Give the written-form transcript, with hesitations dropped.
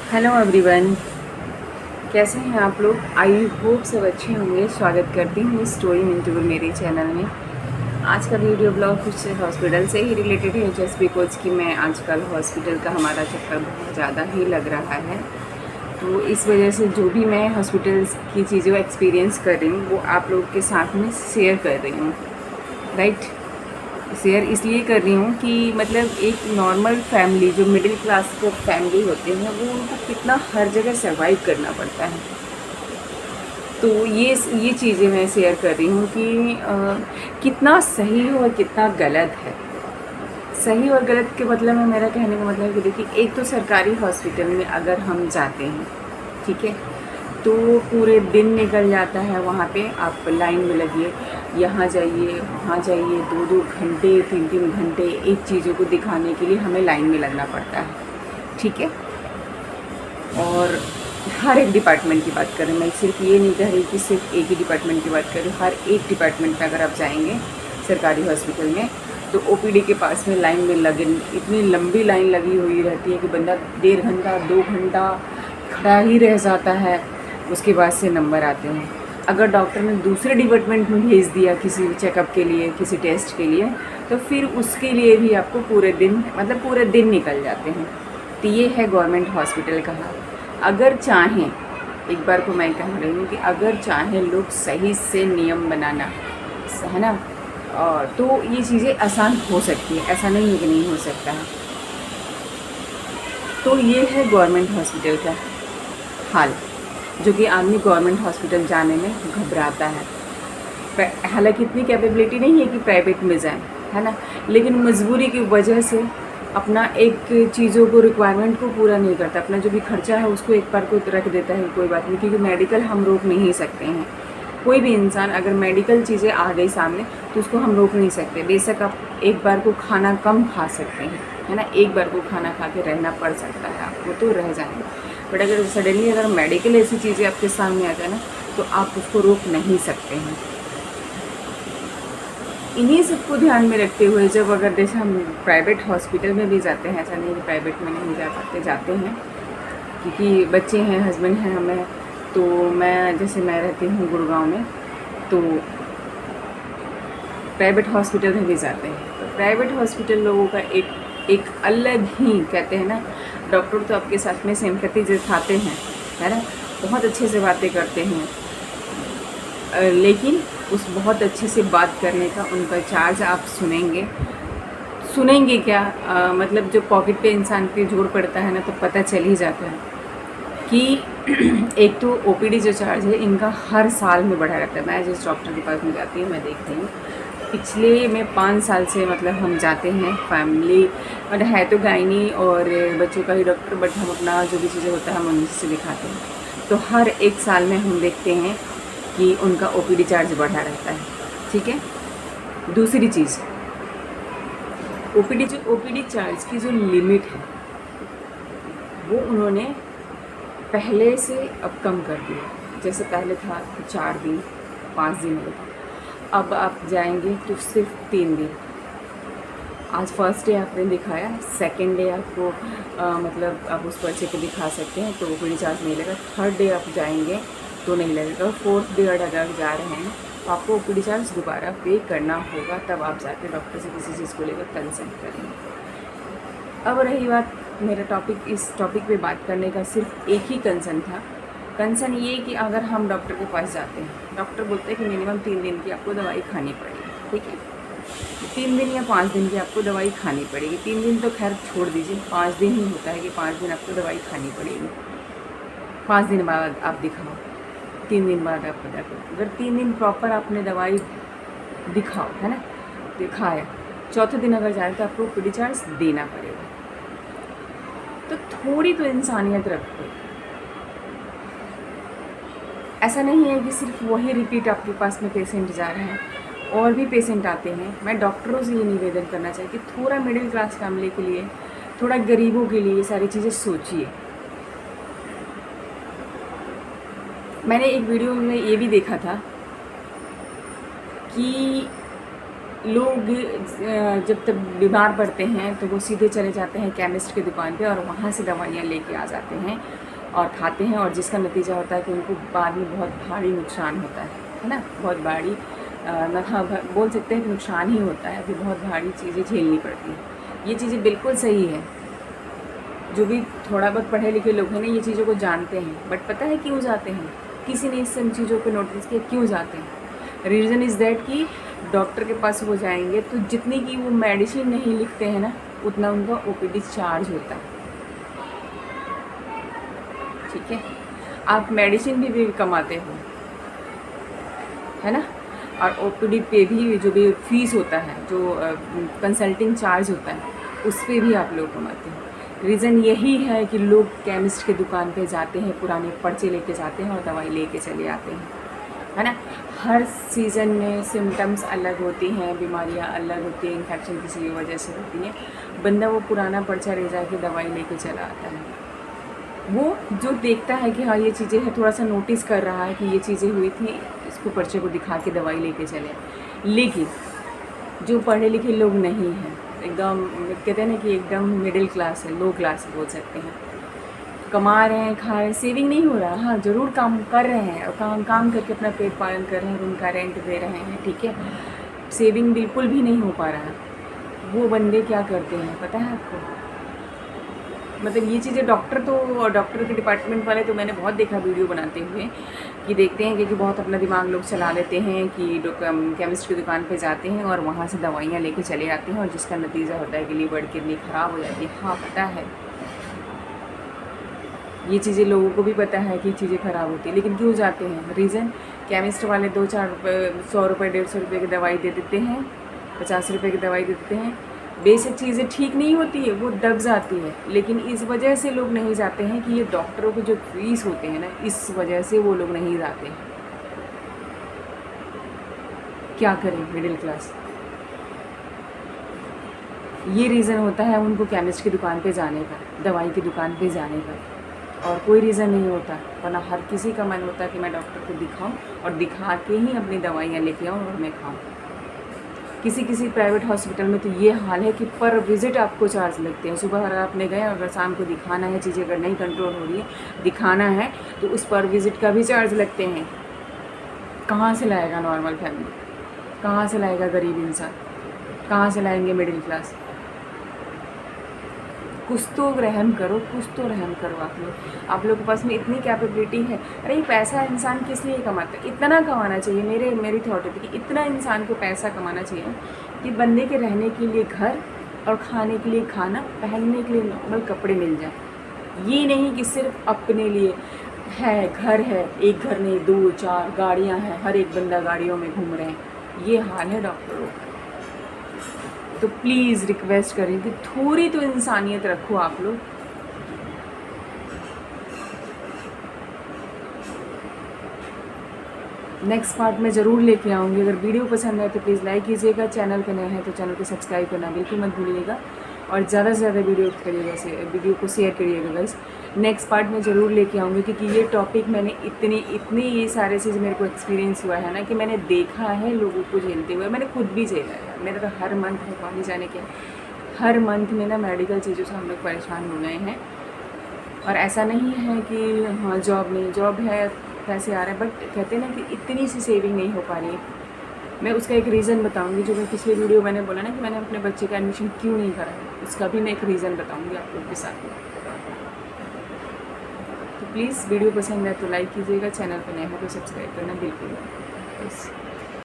Hello everyone, कैसे हैं आप लोग। आई होप सब अच्छे होंगे। स्वागत करती हूँ स्टोरी मिंटू मेरे चैनल में। आज का वीडियो ब्लॉग कुछ हॉस्पिटल से ही रिलेटेड है, जस्ट बिकॉज कि मैं आजकल हॉस्पिटल का हमारा चक्कर बहुत ज़्यादा ही लग रहा है, तो इस वजह से जो भी मैं हॉस्पिटल्स की चीज़ें एक्सपीरियंस कर रही हूँ वो आप लोग के साथ में शेयर कर रही हूँ। राइट, शेयर इसलिए कर रही हूँ कि मतलब एक नॉर्मल फैमिली जो मिडिल क्लास के फैमिली होते हैं वो उनको कितना हर जगह सर्वाइव करना पड़ता है। तो ये चीज़ें मैं शेयर कर रही हूँ कि कितना सही है और कितना गलत है। सही और गलत के मतलब में मेरा कहने का मतलब है कि देखिए, एक तो सरकारी हॉस्पिटल में अगर हम जाते हैं, ठीक है, तो पूरे दिन निकल जाता है वहाँ पे। आप लाइन में लगिए, यहाँ जाइए वहाँ जाइए, 2-2 घंटे 3-3 घंटे एक चीज़ों को दिखाने के लिए हमें लाइन में लगना पड़ता है, ठीक है। और हर एक डिपार्टमेंट की बात करें, मैं सिर्फ ये नहीं कह रही कि सिर्फ एक ही डिपार्टमेंट की बात करें। हर एक डिपार्टमेंट में अगर आप जाएंगे सरकारी हॉस्पिटल में तो ओपीडी के पास में लाइन में लगे, इतनी लंबी लाइन लगी हुई रहती है कि बंदा 1.5 घंटा 2 घंटा खड़ा ही रह जाता है। उसके बाद से नंबर आते हैं। अगर डॉक्टर ने दूसरे डिपार्टमेंट में भेज दिया किसी चेकअप के लिए, किसी टेस्ट के लिए, तो फिर उसके लिए भी आपको पूरे दिन मतलब पूरे दिन निकल जाते हैं। तो ये है गवर्नमेंट हॉस्पिटल का हाल। अगर चाहें, एक बार को मैं कह रही हूँ कि अगर चाहें लोग सही से नियम बनाना, है ना, तो ये चीज़ें आसान हो सकती है। ऐसा नहीं है कि नहीं हो सकता है। तो ये है गवर्नमेंट हॉस्पिटल का हाल, जो कि आदमी गवर्नमेंट हॉस्पिटल जाने में घबराता है। हालांकि इतनी कैपेबिलिटी नहीं है कि प्राइवेट में जाएं, है ना, लेकिन मजबूरी की वजह से अपना एक चीज़ों को, रिक्वायरमेंट को पूरा नहीं करता। अपना जो भी खर्चा है उसको एक बार को रख देता है, कोई बात नहीं, क्योंकि मेडिकल हम रोक नहीं सकते हैं। कोई भी इंसान अगर मेडिकल चीज़ें आ गई सामने तो उसको हम रोक नहीं सकते। बेशक आप एक बार को खाना कम खा सकते हैं, है ना, एक बार को खाना खा के रहना पड़ सकता है आपको, तो रह जाएंगे। बट अगर सडनली अगर मेडिकल ऐसी चीज़ें आपके सामने आ जाए ना, तो आप उसको रोक नहीं सकते हैं। इन्हीं सबको ध्यान में रखते हुए जब अगर जैसे हम प्राइवेट हॉस्पिटल में भी जाते हैं, ऐसा नहीं कि प्राइवेट में नहीं जा पाते, जाते हैं, क्योंकि बच्चे हैं, हस्बैंड हैं हमें। तो मैं रहती हूँ गुड़गांव में, तो प्राइवेट हॉस्पिटल में भी जाते हैं। तो प्राइवेट हॉस्पिटल लोगों का एक अलग ही, कहते हैं ना, डॉक्टर तो आपके साथ में सिंपैथी दिखाते हैं, है ना, बहुत अच्छे से बातें करते हैं, लेकिन उस बहुत अच्छे से बात करने का उनका चार्ज आप सुनेंगे क्या, मतलब जो पॉकेट पे इंसान के जोर पड़ता है ना, तो पता चल ही जाता है कि एक तो ओपीडी जो चार्ज है इनका हर साल में बढ़ा रहता है। मैं जिस डॉक्टर के पास में जाती हूँ, मैं देख रही हूँ पिछले में 5 साल से, मतलब हम जाते हैं फैमिली, मतलब है तो गायनी और बच्चों का ही डॉक्टर, बट हम अपना जो भी चीज़ें होता है हम उन्हीं से दिखाते हैं। तो हर एक साल में हम देखते हैं कि उनका ओपीडी चार्ज बढ़ा रहता है, ठीक है। दूसरी चीज़, ओपीडी चार्ज की जो लिमिट है वो उन्होंने पहले से अब कम कर दिया। जैसे पहले था 4 दिन 5 दिन होता, अब आप जाएंगे तो सिर्फ 3 दिन। आज फर्स्ट डे आपने दिखाया, सेकेंड डे आपको मतलब आप उस पर्चे पे दिखा सकते हैं तो ओपीडी चार्ज नहीं लगेगा। थर्ड डे आप जाएंगे तो नहीं लगेगा। फोर्थ डे अगर आप जा रहे हैं तो आपको ओपीडी चार्ज दोबारा पे करना होगा, तब आप जाके डॉक्टर से किसी चीज़ को लेकर कंसल्ट करेंगे। अब रही बात मेरा टॉपिक, इस टॉपिक पे बात करने का सिर्फ एक ही कंसर्न था। कंसर्न ये कि अगर हम डॉक्टर के पास जाते हैं, डॉक्टर बोलते हैं कि मिनिमम 3 दिन की आपको दवाई खानी पड़ेगी, ठीक है। 3 दिन या 5 दिन की आपको दवाई खानी पड़ेगी। 3 दिन तो खैर छोड़ दीजिए, 5 दिन ही होता है कि 5 दिन आपको दवाई खानी पड़ेगी। 5 दिन बाद आप दिखाओ, 3 दिन बाद आप पता करो। अगर 3 दिन प्रॉपर आपने दवाई दिखाओ, है ना, दिखाया, चौथे दिन अगर जाए तो आपको ओपीडी चार्ज देना पड़ेगा। तो थोड़ी तो इंसानियत रखो। ऐसा नहीं है कि सिर्फ वही रिपीट आपके पास में पेशेंट जा रहे हैं, और भी पेशेंट आते हैं। मैं डॉक्टरों से ये निवेदन करना चाहिए कि थोड़ा मिडिल क्लास फैमिली के लिए, थोड़ा गरीबों के लिए ये सारी चीज़ें सोचिए। मैंने एक वीडियो में ये भी देखा था कि लोग जब तक बीमार पड़ते हैं तो वो सीधे चले जाते हैं केमिस्ट की दुकान पे और वहाँ से दवाइयाँ लेके आ जाते हैं और खाते हैं, और जिसका नतीजा होता है कि उनको बाद में बहुत भारी नुकसान होता है ना, बहुत भारी बोल सकते हैं कि नुकसान ही होता है, अभी बहुत भारी चीज़ें झेलनी पड़ती हैं। ये चीज़ें बिल्कुल सही है, जो भी थोड़ा बहुत पढ़े लिखे लोग हैं ना ये चीज़ों को जानते हैं, बट पता है क्यों जाते हैं? किसी ने इस सब चीज़ों को नोटिस किया क्यों जाते हैं? रीज़न इज़ दैट कि डॉक्टर के पास वो जाएंगे तो जितनी की वो मेडिसिन नहीं लिखते हैं ना उतना उनका ओपीडी चार्ज होता है, ठीक है। आप मेडिसिन भी कमाते हो, है ना, और ओपीडी पे भी जो भी फीस होता है, जो कंसल्टिंग चार्ज होता है, उस पर भी आप लोग कमाते हैं। रीज़न यही है कि लोग केमिस्ट की दुकान पे जाते हैं, पुराने पर्चे लेके जाते हैं और दवाई लेके चले आते हैं, है ना। हर सीज़न में सिम्टम्स अलग होती हैं, बीमारियां अलग होती हैं, इन्फेक्शन किसी वजह से होती है, बंदा वो पुराना पर्चा ले जाके दवाई लेके चला आता है। वो जो देखता है कि हाँ ये चीज़ें है, थोड़ा सा नोटिस कर रहा है कि ये चीज़ें हुई थी, इसको पर्चे को दिखा के दवाई लेके चले। लेकिन जो पढ़े लिखे लोग नहीं हैं, एकदम कहते हैं ना कि एकदम मिडिल क्लास है, लो क्लास बोल सकते हैं, कमा रहे हैं, खा रहे हैं, सेविंग नहीं हो रहा, हाँ ज़रूर काम कर रहे हैं और काम करके अपना पेट पालन कर रहे हैं, रूम का रेंट दे रहे हैं, ठीक है, सेविंग बिल्कुल भी नहीं हो पा रहा है। वो बंदे क्या करते हैं पता है आपको? मतलब ये चीज़ें डॉक्टर के डिपार्टमेंट वाले तो मैंने बहुत देखा वीडियो बनाते हुए कि देखते हैं कि बहुत अपना दिमाग लोग चला लेते हैं कि केमिस्ट की दुकान पे जाते हैं और वहाँ से दवाइयाँ लेके चले आते हैं और जिसका नतीजा होता है कि लीवर किडनी ख़राब हो जाती है। हाँ पता है, ये चीज़ें लोगों को भी पता है कि चीज़ें ख़राब होती है, लेकिन क्यों जाते हैं? रीज़न केमिस्ट वाले 2-4 रुपये, 100 रुपये 150 रुपये की दवाई दे देते हैं, 50 रुपये की दवाई दे देते हैं, बेसिक चीज़ें ठीक नहीं होती है, वो दब जाती है। लेकिन इस वजह से लोग नहीं जाते हैं कि ये डॉक्टरों के जो फीस होते हैं ना, इस वजह से वो लोग नहीं जाते हैं। क्या करें मिडिल क्लास? ये रीज़न होता है उनको केमिस्ट की दुकान पे जाने का, दवाई की दुकान पे जाने का, और कोई रीज़न नहीं होता। वरना हर किसी का मन होता है कि मैं डॉक्टर को दिखाऊं और दिखा के ही अपनी दवाइयाँ लेके आऊँ और मैं खाऊँ। किसी प्राइवेट हॉस्पिटल में तो ये हाल है कि पर विज़िट आपको चार्ज लगते हैं। सुबह अगर आपने गए, अगर शाम को दिखाना है, चीज़ें अगर नहीं कंट्रोल हो रही है, दिखाना है, तो उस पर विज़िट का भी चार्ज लगते हैं। कहाँ से लाएगा नॉर्मल फैमिली? कहाँ से लाएगा गरीब इंसान? कहाँ से लाएंगे मिडिल क्लास? कुछ तो रहम करो, कुछ तो रहम करो आप लोग के पास में इतनी कैपेबिलिटी है। अरे पैसा इंसान किस लिए कमाता है? इतना कमाना चाहिए, मेरी थॉट होती है कि इतना इंसान को पैसा कमाना चाहिए कि बंदे के रहने के लिए घर और खाने के लिए खाना, पहनने के लिए नॉर्मल कपड़े मिल जाए। ये नहीं कि सिर्फ अपने लिए है, घर है, एक घर नहीं 2-4 गाड़ियाँ हैं, हर एक बंदा गाड़ियों में घूम रहे हैं। ये हाल है डॉक्टरों का। तो प्लीज़ रिक्वेस्ट करें कि थोड़ी तो इंसानियत रखो आप लोग। नेक्स्ट पार्ट में ज़रूर लेके आऊँगी। अगर वीडियो पसंद आए तो प्लीज़ लाइक कीजिएगा, चैनल पे नए हैं तो चैनल को सब्सक्राइब करना बिल्कुल मत भूलिएगा, और ज़्यादा से ज़्यादा वीडियो को शेयर करिएगा गाइस। नेक्स्ट पार्ट में ज़रूर लेके आऊँगी, क्योंकि ये टॉपिक मैंने इतनी ये सारे चीज़ मेरे को एक्सपीरियंस हुआ है ना, कि मैंने देखा है लोगों को झेलते हुए, मैंने खुद भी झेला है। मेरा तो हर मंथ में कॉलेज जाने के, हर मंथ में ना मेडिकल चीज़ों से हम लोग परेशान हो गए हैं। और ऐसा नहीं है कि हाँ जॉब नहीं, जॉब है, पैसे आ रहे हैं, बट कहते हैं ना कि इतनी सी सेविंग नहीं हो पा रही है। मैं उसका एक रीज़न बताऊंगी, जो मैं पिछले वीडियो मैंने बोला ना कि मैंने अपने बच्चे का एडमिशन क्यों नहीं करा, उसका भी मैं एक रीज़न बताऊंगी आप लोग के साथ में। तो प्लीज़ वीडियो पसंद है तो लाइक कीजिएगा, चैनल पर नए हो तो सब्सक्राइब करना बिल्कुल।